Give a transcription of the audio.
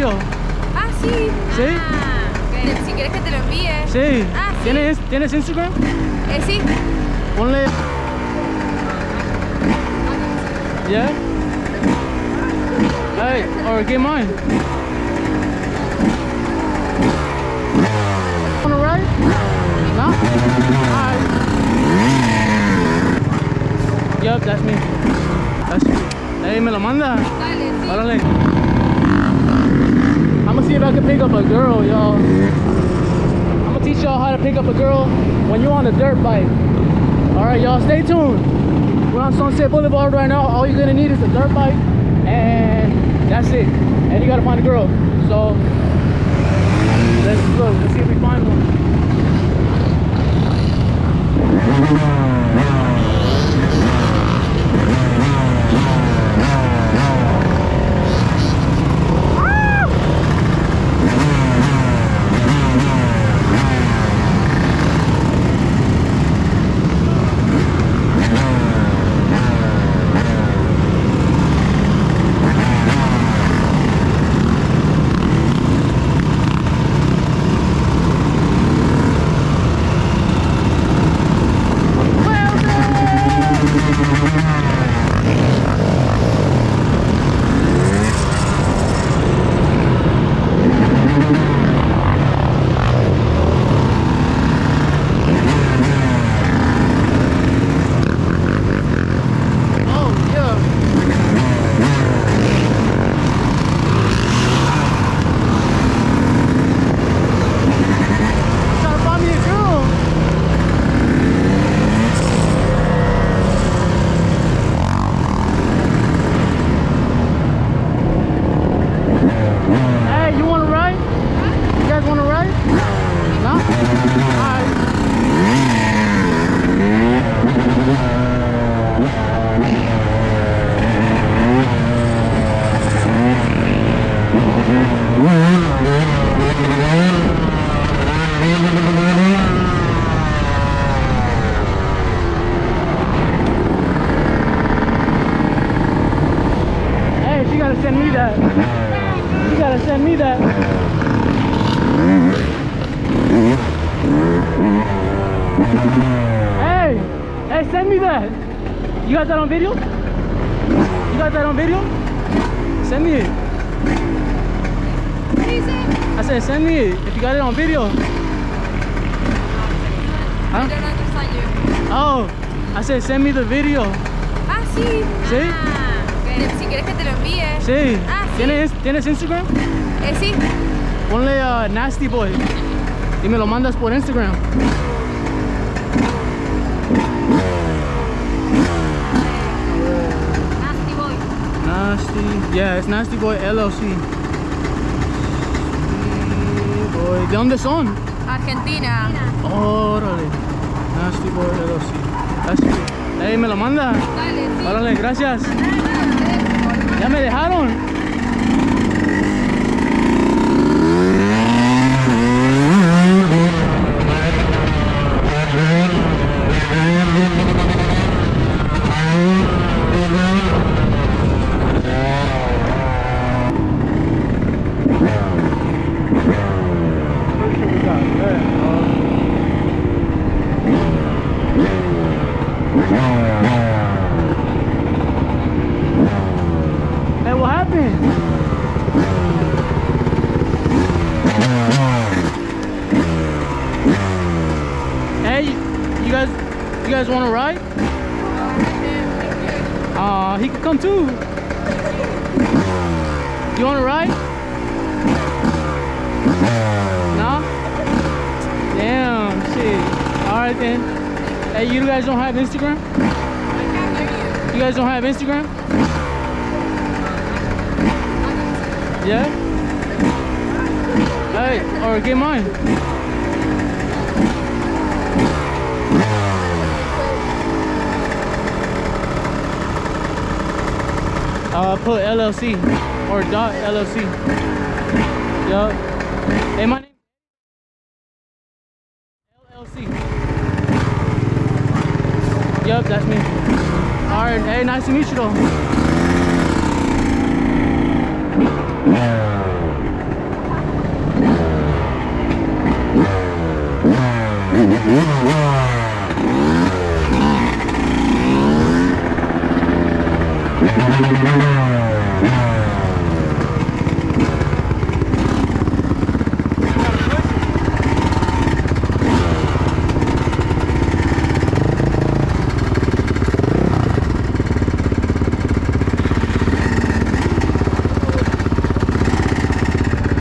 video. Ah, sí. ¿Sí? Ah, ok. Si quieres que te lo envíe. Sí. Ah, sí. ¿Tienes Instagram? Sí. Ponle. Yeah? Hey, or get mine. Wanna ride? No? Alright. Yup, that's me. That's you. Hey, me lo manda. Dale, sí. Órale. I'm gonna see if I can pick up a girl, y'all. I'm gonna teach y'all how to pick up a girl when you're on a dirt bike. Alright, y'all, stay tuned. We're on Sunset Boulevard right now. All you're gonna need is a dirt bike, and that's it. And you gotta find a girl. So, let's look. Let's see if we find one. Send me that. You gotta send me that. Hey, send me that. You got that on video? You got that on video? Send me it. What do you say? I said send me it if you got it on video. I don't understand you. Oh, I said send me the video. Ah, sí. ¿Sí? Ah, ok. Si quieres que te lo envíe. Sí. Ah, sí. ¿Tienes Instagram? Sí. Ponle Nasty Boy y me lo mandas por Instagram. Nasty Boy. Nasty, yeah, it's Nasty Boy LLC. Boy, ¿de dónde son? Argentina. Órale, Nasty Boy LLC. That's you. Hey, me lo manda. Dale, sí. Órale, gracias. Ya me dejaron. Hey, what happened? Hey, you guys want to ride? He could come too. You want to ride? No? Damn, shit. All right then. Hey, you guys don't have Instagram? You guys don't have Instagram? Yeah? Hey, or get mine. Put LLC or .LLC. Yup. Hey, my name LLC. Yup, that's me. Alright, hey, nice to meet you though. Bye.